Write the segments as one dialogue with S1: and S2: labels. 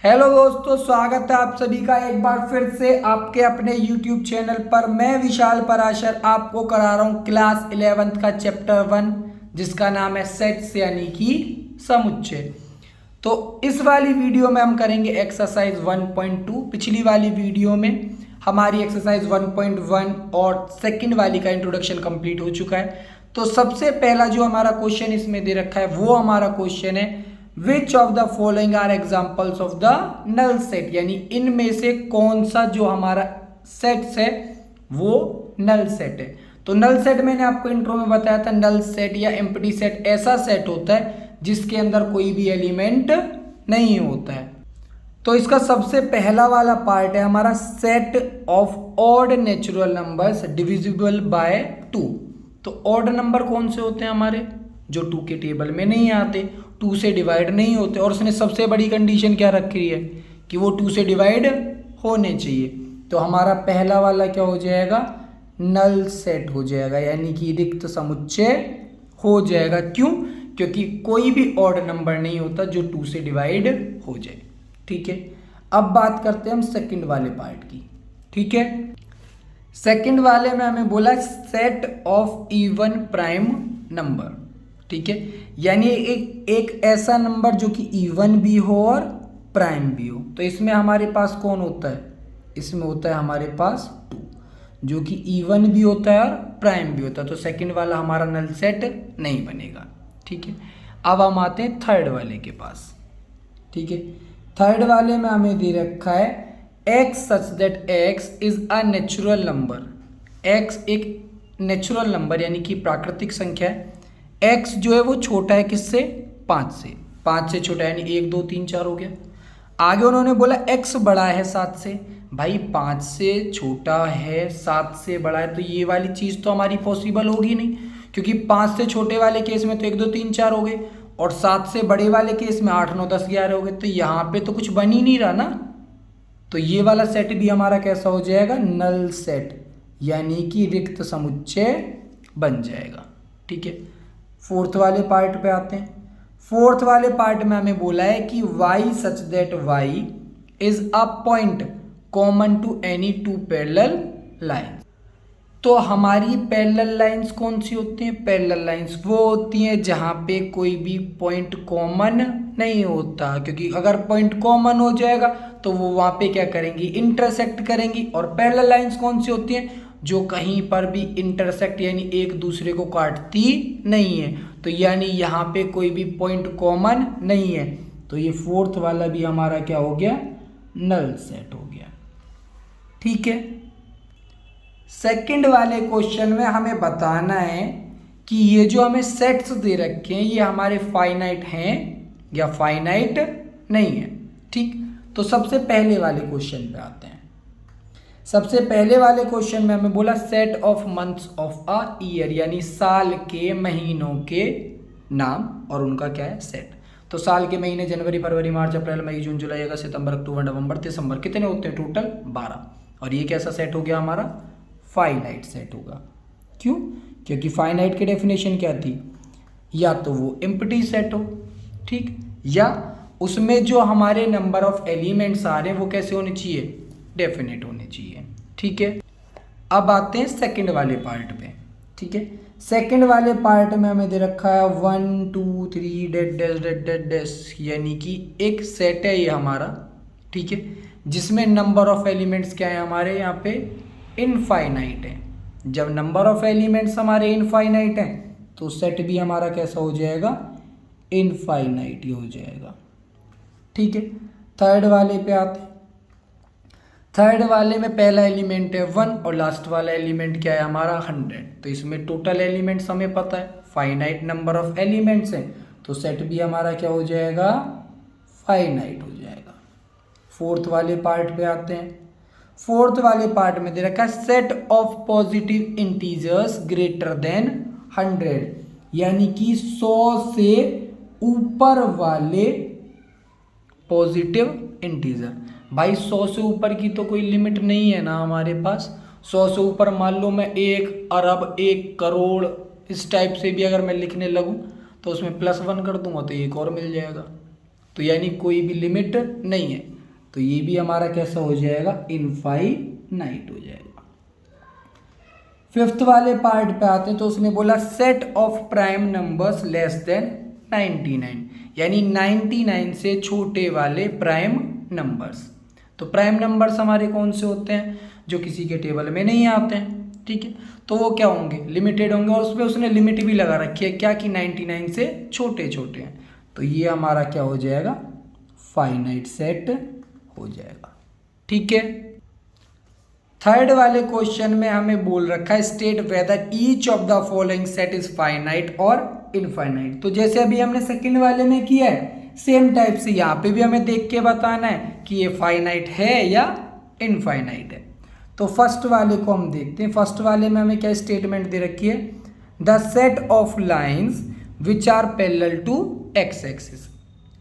S1: Hello दोस्तों, स्वागत है आप सभी का एक बार फिर से आपके अपने YouTube चैनल पर। मैं विशाल पराशर आपको करा रहा हूँ क्लास 11th का चैप्टर 1 जिसका नाम है सेट्स यानी कि समुच्चय। तो इस वाली वीडियो में हम करेंगे एक्सरसाइज 1.2। पिछली वाली वीडियो में हमारी एक्सरसाइज 1.1 और सेकंड वाली का इंट्रोडक्शन कंप्लीट हो चुका है। तो सबसे पहला जो हमारा क्वेश्चन इसमें दे रखा है वो हमारा क्वेश्चन है which of the following are examples of the null set, यानी इनमें से कौन सा जो हमारा सेट्स है वो नल सेट है। तो नल सेट मैंने आपको इंट्रो में बताया था, नल सेट या एम्प्टी सेट ऐसा सेट होता है जिसके अंदर कोई भी एलिमेंट नहीं होता है। तो इसका सबसे पहला वाला पार्ट है हमारा set of odd natural numbers divisible by 2। तो ऑड नंबर कौन से होते हैं हमारे, जो 2 के टेबल में नहीं आते, 2 से डिवाइड नहीं होते, और उसने सबसे बड़ी कंडीशन क्या रखी है कि वो 2 से डिवाइड होने चाहिए। तो हमारा पहला वाला क्या हो जाएगा, नल सेट हो जाएगा, यानी कि रिक्त समुच्चय हो जाएगा। क्यों? क्योंकि कोई भी ऑड नंबर नहीं होता जो 2 से डिवाइड हो जाए। ठीक है, अब बात करते हैं हम सेकंड वाले पार्ट की। ठीक है, सेकंड वाले में हमें बोला set of even prime number. ठीक है, यानी एक ऐसा नंबर जो कि इवन भी हो और प्राइम भी हो। तो इसमें हमारे पास कौन होता है, इसमें होता है हमारे पास 2 जो कि इवन भी होता है और प्राइम भी होता है। तो सेकंड वाला हमारा नल सेट नहीं बनेगा। ठीक है, अब हम आते हैं थर्ड वाले के पास। ठीक है, थर्ड वाले में हमें दे रखा है x such that X is a natural number. X एक नेचुरल नंबर यानी कि प्राकृतिक संख्या है। एक्स जो है वो छोटा है किससे, 5 से। 5 से छोटा यानी 1 2 3 4 हो गया। आगे उन्होंने बोला एक्स बड़ा है 7 से। भाई 5 से छोटा है 7 से बड़ा है, तो ये वाली चीज़ तो हमारी पॉसिबल होगी नहीं, क्योंकि 5 से छोटे वाले केस में तो 1 2 3 4 हो गए, और 7 से बड़े वाले केस में 8 9 10 11 हो गए। तो यहाँ पे तो कुछ बन ही नहीं रहा ना। तो ये वाला सेट भी हमारा कैसा हो जाएगा, नल सेट, यानी कि रिक्त समुच्चय बन जाएगा। ठीक है, फोर्थ वाले पार्ट पे आते हैं। फोर्थ वाले पार्ट में हमें बोला है कि y such that y is a point common to any 2 parallel line. तो हमारी पैरेलल लाइंस कौन सी होती हैं, पैरेलल लाइंस वो होती हैं जहां पे कोई भी पॉइंट कॉमन नहीं होता, क्योंकि अगर पॉइंट कॉमन हो जाएगा तो वो वहां पे क्या करेंगी, इंटरसेक्ट करेंगी। और पैरेलल लाइंस कौन सी होती हैं, जो कहीं पर भी इंटरसेक्ट यानी एक दूसरे को काटती नहीं है। तो यानी यहाँ पे कोई भी पॉइंट कॉमन नहीं है। तो ये फोर्थ वाला भी हमारा क्या हो गया, नल सेट हो गया। ठीक है, सेकंड वाले क्वेश्चन में हमें बताना है कि ये जो हमें सेट्स दे रखे हैं ये हमारे फाइनाइट हैं या फाइनाइट नहीं है। ठीक, तो सबसे पहले वाले क्वेश्चन पे आते हैं। सबसे पहले वाले क्वेश्चन में हमें बोला set of months of a year, यानी साल के महीनों के नाम और उनका क्या है, सेट। तो साल के महीने जनवरी फरवरी मार्च अप्रैल मई जून जुलाई अगस्त सितंबर अक्टूबर नवंबर दिसंबर कितने होते हैं, टोटल 12। और ये कैसा सेट हो गया हमारा, फाइनाइट सेट होगा। क्यों? क्योंकि फाइनाइट की डेफिनेशन क्या थी, या तो वो एम्प्टी सेट हो, ठीक, या उसमें जो हमारे नंबर ऑफ एलिमेंट्स आ रहे हैं वो कैसे होने चाहिए, डेफिनेट होने चाहिए। ठीक है, अब आते हैं सेकंड वाले पार्ट पे। ठीक है, सेकंड वाले पार्ट में हमें दे रखा है 1 2 3 dot dash dot dot dash, यानी कि एक सेट है ये हमारा। ठीक है, जिसमें नंबर ऑफ एलिमेंट्स क्या है हमारे यहाँ पे, इनफाइनाइट है। जब नंबर ऑफ एलिमेंट्स हमारे इनफाइनाइट हैं तो सेट भी हमारा कैसा हो जाएगा, इनफाइनाइट ही हो जाएगा। ठीक है, थर्ड वाले पे आते हैं। थर्ड वाले में पहला एलिमेंट है 1 और लास्ट वाला एलिमेंट क्या है हमारा, 100। तो इसमें टोटल एलिमेंट्स हमें पता है, फाइनाइट नंबर ऑफ एलिमेंट्स हैं, तो सेट भी हमारा क्या हो जाएगा, फाइनाइट हो जाएगा। फोर्थ वाले पार्ट पे आते हैं। फोर्थ वाले पार्ट में दे रखा है set of positive integers greater than 100, यानी कि 100 से ऊपर वाले पॉजिटिव इंटीजर। भाई 100 से ऊपर की तो कोई लिमिट नहीं है ना हमारे पास। 100 से ऊपर मान लो मैं 1 अरब 1 करोड़ इस टाइप से भी अगर मैं लिखने लगूं तो उसमें +1 कर दूंगा तो एक और मिल जाएगा। तो यानी कोई भी लिमिट नहीं है, तो ये भी हमारा कैसा हो जाएगा, इनफाइनाइट हो जाएगा। फिफ्थ वाले पार्ट पे आते हैं, तो उसने बोला set of prime numbers less than 99, यानी 99 से छोटे वाले प्राइम नंबर्स। तो प्राइम नंबर्स हमारे कौन से होते हैं, जो किसी के टेबल में नहीं आते हैं, ठीक है, तो वो क्या होंगे, लिमिटेड होंगे, और उसमें उसने लिमिट भी लगा रखी है क्या, कि 99 से छोटे छोटे हैं, तो ये हमारा क्या हो जाएगा, फाइनाइट सेट हो जाएगा, ठीक है। थर्ड वाले क्वेश्चन में हमें बोल रखा है state whether each of the following set is finite और इनफाइनाइट। तो जैसे अभी हमने सेकंड वाले में किया है, सेम टाइप से यहाँ पे भी हमें देख के बताना है कि ये फाइनाइट है या इनफाइनाइट है। तो फर्स्ट वाले को हम देखते हैं। फर्स्ट वाले में हमें क्या स्टेटमेंट दे रखी है, the set of lines which are parallel to X axis.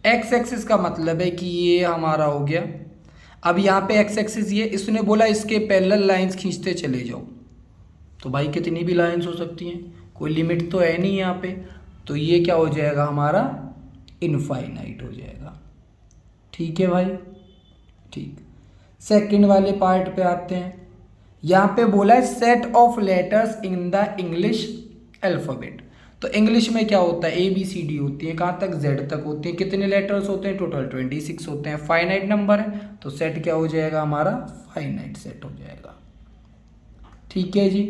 S1: X axis का मतलब है कि ये हमारा हो गया, अब यहाँ पे एक्स एक्सिस ये, इसने बोला इसके पैरेलल लाइंस खींचते चले जाओ, तो भाई कितनी भी लाइंस हो सकती हैं, कोई लिमिट तो है नहीं यहाँ पे, तो ये क्या हो जाएगा हमारा, इनफाइनाइट हो जाएगा, ठीक है भाई, ठीक। सेकंड वाले पार्ट पे आते हैं, यहाँ पे बोला है set of letters in the English alphabet. तो इंग्लिश में क्या होता है, ABCD होती है, कहाँ तक, Z तक होती है, कितने लेटर्स होते हैं, टोटल 26 होते हैं, फाइनाइट नंबर है, तो सेट क्या हो जाएगा हमारा, फाइनाइट सेट हो जाएगा, ठीक है जी।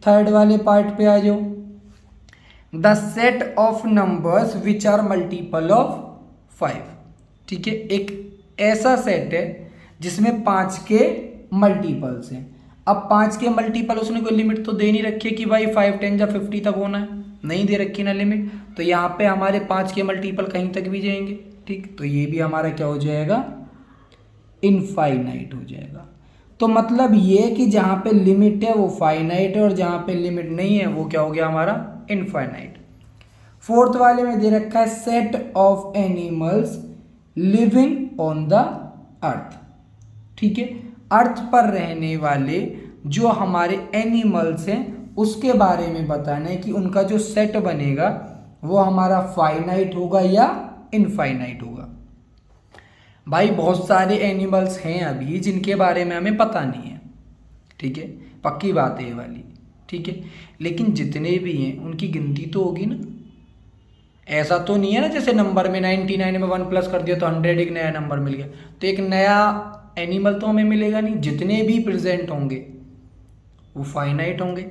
S1: थर्ड वाले पार्ट पे आ जाओ, the set of numbers which are multiple of 5, ठीक है, एक ऐसा सेट है जिसमें 5 के मल्टीपल्स हैं। अब 5 के मल्टीपल, उसने कोई लिमिट तो दे नहीं रखी है कि भाई 5, 10 या 50 तक होना है, नहीं दे रखी ना लिमिट, तो यहाँ पे हमारे 5 के मल्टीपल कहीं तक भी जाएंगे, ठीक, तो ये भी हमारा क्या हो जाएगा, इनफाइनाइट हो जाएगा। तो मतलब ये कि जहाँ पे लिमिट है वो फाइनाइट है, और जहाँ पे लिमिट नहीं है वो क्या हो गया हमारा, इनफाइनाइट। फोर्थ वाले में दे रखा है set of animals living on the earth, ठीक है, अर्थ पर रहने वाले जो हमारे एनिमल्स हैं उसके बारे में बताना है कि उनका जो सेट बनेगा वो हमारा फाइनाइट होगा या इनफाइनाइट होगा। भाई बहुत सारे एनिमल्स हैं अभी जिनके बारे में हमें पता नहीं है, ठीक है, पक्की बात है ये वाली, ठीक है, लेकिन जितने भी हैं उनकी गिनती तो होगी ना, ऐसा तो नहीं है ना जैसे नंबर में 99 में 1 प्लस कर दिया तो 100 एक नया नंबर मिल गया, तो एक नया एनिमल तो हमें मिलेगा नहीं, जितने भी प्रेजेंट होंगे वो फाइनाइट होंगे,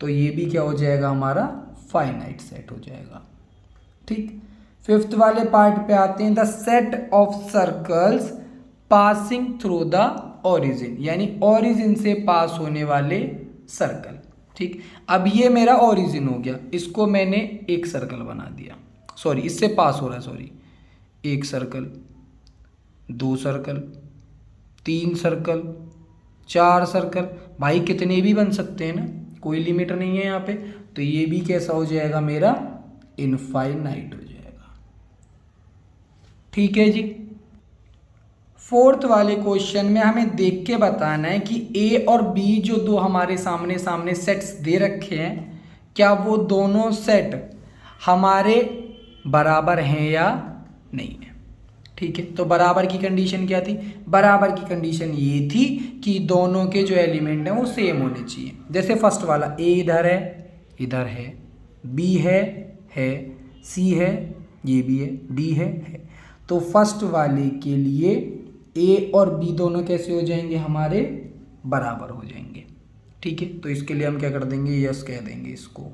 S1: तो ये भी क्या हो जाएगा हमारा, फाइनाइट सेट हो जाएगा, ठीक। फिफ्थ वाले पार्ट पे आते हैं, the set of circles passing through the origin, यानी ओरिजिन से पास होने वाले सर्कल, ठीक। अब ये मेरा ओरिजिन हो गया, इसको मैंने एक सर्कल बना दिया, सॉरी इससे पास हो रहा है, सॉरी, एक सर्कल, 2 सर्कल, 3 सर्कल, 4 सर्कल, भाई कितने भी बन सकते हैं ना, कोई लिमिट नहीं है यहाँ पे, तो ये भी कैसा हो जाएगा मेरा, इनफाइनाइट हो जाएगा, ठीक है जी। फोर्थ वाले क्वेश्चन में हमें देख के बताना है कि A और B जो दो हमारे सामने सामने सेट्स दे रखे हैं, क्या वो दोनों सेट हमारे बराबर हैं या नहीं है, ठीक है। तो बराबर की कंडीशन क्या थी, बराबर की कंडीशन ये थी कि दोनों के जो एलिमेंट हैं वो सेम होने चाहिए। जैसे फर्स्ट वाला A इधर है, B है, C है, ये भी है, D है। तो फर्स्ट वाले के लिए A और B दोनों कैसे हो जाएंगे, हमारे बराबर हो जाएंगे, ठीक है। तो इसके लिए हम क्या कर देंगे, यस कह देंगे इसको।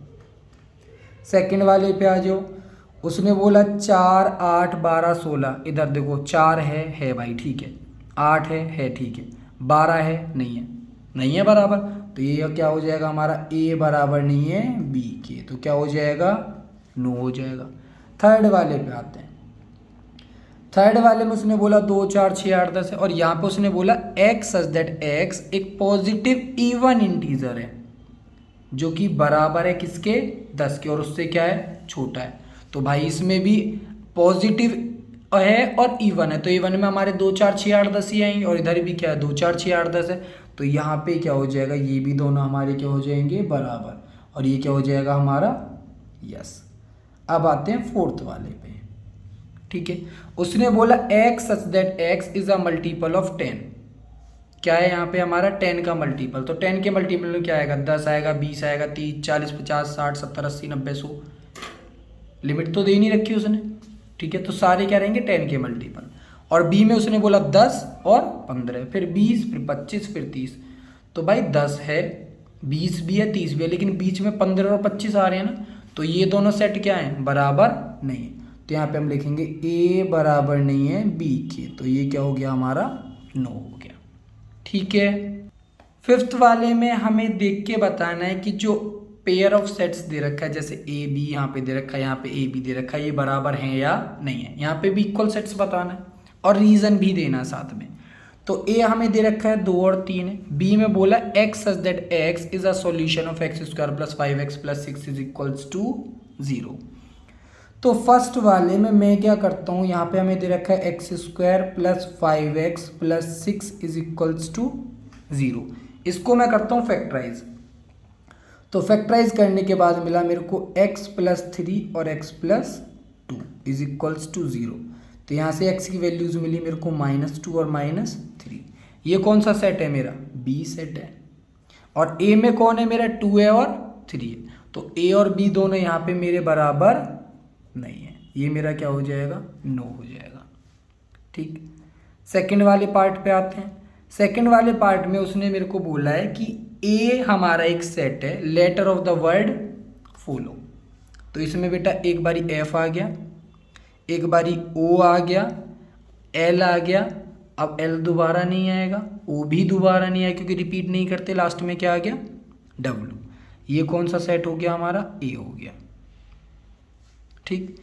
S1: सेकंड वाले पे आ जाओ, उसने बोला 4, 8, 12, 16, इधर देखो 4 है भाई, ठीक है, 8 है ठीक है, 12 है, नहीं है बराबर, तो ये क्या हो जाएगा हमारा, A बराबर नहीं है B के, तो क्या हो जाएगा, नो हो जाएगा। थर्ड वाले पे आते हैं, थर्ड वाले में उसने बोला 2, 4, 6, 8, 10 है, और यहाँ पे उसने बोला x सच दैट x एक पॉजिटिव इवन इंटीजर है जो कि बराबर है किसके, 10 के, और उससे क्या है, छोटा है। तो भाई इसमें भी पॉजिटिव है और इवन है, तो इवन में हमारे 2, 4, 6, 8, 10 ही आएंगे, और इधर भी क्या है, 2, 4, 6, 8, 10 है, तो यहाँ पे क्या हो जाएगा, ये भी दोनों हमारे क्या हो जाएंगे, बराबर, और ये क्या हो जाएगा हमारा, यस। अब आते हैं फोर्थ वाले पे, ठीक है। उसने बोला x such that x is a multiple of 10। क्या है यहाँ पे हमारा 10 का मल्टीपल, तो 10 के मल्टीपल में क्या आएगा, 10 आएगा, 20 आएगा, 30, 40, 50, 60, 70, 80, 90, 100। लिमिट तो दे नहीं रखी उसने, ठीक है। तो सारे क्या रहेंगे 10 के मल्टीपल। और बी में उसने बोला 10 और 15, फिर 20, फिर 25, फिर 30। तो भाई 10 है, 20 भी है, 30 भी है, लेकिन बीच में 15 और 25 आ रहे हैं ना, तो ये दोनों सेट क्या हैं, बराबर नहीं है। तो यहाँ पे हम लिखेंगे ए बराबर नहीं है बी के, तो ये क्या हो गया हमारा, नो हो गया, ठीक है। फिफ्थ वाले में हमें देख के बताना है कि जो पेयर ऑफ सेट्स दे रखा है, जैसे ए बी यहाँ पे दे रखा है, यहाँ पे ए बी दे रखा है, ये बराबर है या नहीं है। यहाँ पे भी इक्वल सेट्स बताना है और रीजन भी देना साथ में। तो ए हमें दे रखा है 2 और 3 है। बी में बोला X such that X is a solution of X square plus 5x plus 6 is equals to 0। तो फर्स्ट वाले में मैं क्या करता हूँ, यहाँ पे हमें दे रखा है X square plus 5x plus 6 is equals to 0। इसको मैं करता हूँ फैक्टराइज। तो फैक्टराइज करने के बाद मिला मेरे को x प्लस 3 और x plus 2 is equals to 0। तो यहाँ से x की वैल्यूज मिली मेरे को -2 और -3। ये कौन सा सेट है मेरा, b सेट है। और a में कौन है मेरा, 2 है और 3 है। तो a और b दोनों यहाँ पे मेरे बराबर नहीं है, ये मेरा क्या हो जाएगा, नो हो जाएगा, ठीक। सेकंड वाले पार्ट पे आते हैं। सेकंड वाले पार्ट में उसने मेरे को बोला है कि a हमारा एक सेट है, letter of the word follow. तो इसमें बेटा एक बारी f आ गया, एक बारी o आ गया, l आ गया। अब l दोबारा नहीं आएगा, o भी दोबारा नहीं आएगा क्योंकि रिपीट नहीं करते। लास्ट में क्या आ गया, w। ये कौन सा सेट हो गया हमारा, a हो गया, ठीक।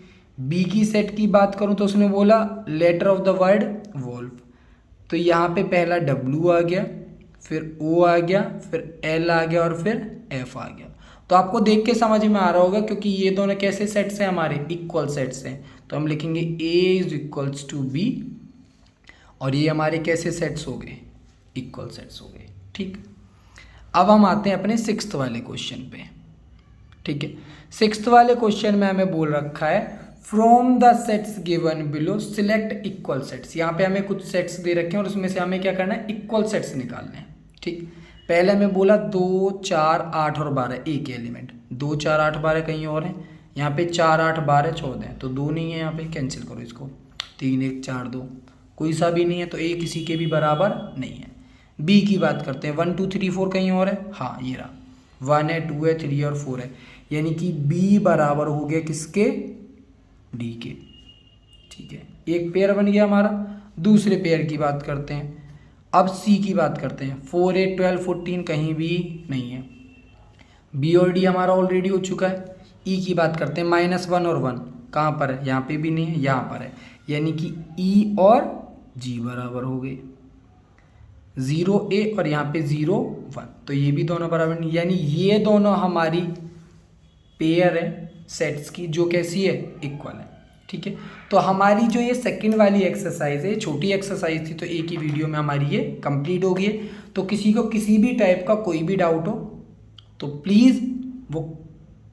S1: b की सेट की बात करूं तो उसने बोला letter of the word wolf. तो यहाँ पे पहला w आ गया, फिर o आ गया, फिर l आ गया और फिर f आ गया। तो आपको देख के समझ में आ रहा होगा क्योंकि ये दोनों कैसे सेट्स हैं, हमारे इक्वल सेट्स हैं। तो हम लिखेंगे a is equals to b, और ये हमारे कैसे सेट्स हो गए, इक्वल सेट्स हो गए, ठीक। अब हम आते हैं अपने सिक्स्थ वाले क्वेश्चन पे, ठीक है। सिक्स्थ वाले क्वेश्चन में हमें बोल रखा है from the sets given below select equal sets. यहाँ पे हमें कुछ सेट्स दे रखे हैं और उसमें से हमें क्या करना है, इक्वल सेट्स निकालने हैं, ठीक। पहले हमें बोला 2, 4, 8 और 12 एक एलिमेंट, 2, 4, 8, 12 कहीं और हैं। यहाँ पे 4, 8, 12, 14 है, तो 2 नहीं है, यहाँ पे कैंसिल करो इसको, 3, 1, 4, 2 कोई सा भी नहीं है, तो ए किसी के भी बराबर नहीं है। बी की बात करते हैं, 1, 2, 3, 4 कहीं और है, हाँ ये रहा, 1 है, 2 है, 3 और 4 है, यानी कि बी बराबर हो गया किसके, डी के, ठीक है। एक पेयर बन गया हमारा। दूसरे पेयर की बात करते हैं, अब सी की बात करते हैं। 4, 8, 12, 14 कहीं भी नहीं है, बी और डी हमारा ऑलरेडी हो चुका है। ई की बात करते हैं, -1 और 1 कहाँ पर है, यहाँ पे भी नहीं है, यहाँ पर है, यानी कि ई और जी बराबर हो गए, 0 ए और यहाँ पे 0 1, तो ये भी दोनों बराबर नहीं, यानी ये दोनों हमारी पेयर है सेट्स की जो कैसी है, इक्वल है, ठीक है। तो हमारी जो ये सेकंड वाली एक्सरसाइज है, छोटी एक्सरसाइज थी, तो एक ही वीडियो में हमारी ये कंप्लीट हो गई है। तो किसी को किसी भी टाइप का कोई भी डाउट हो तो प्लीज़ वो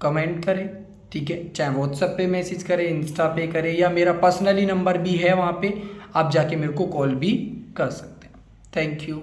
S1: कमेंट करें, ठीक है। चाहे व्हाट्सएप पे मैसेज करें, इंस्टा पे करें, या मेरा पर्सनली नंबर भी है वहाँ पे, आप जाके मेरे को कॉल भी कर सकते हैं। Thank you.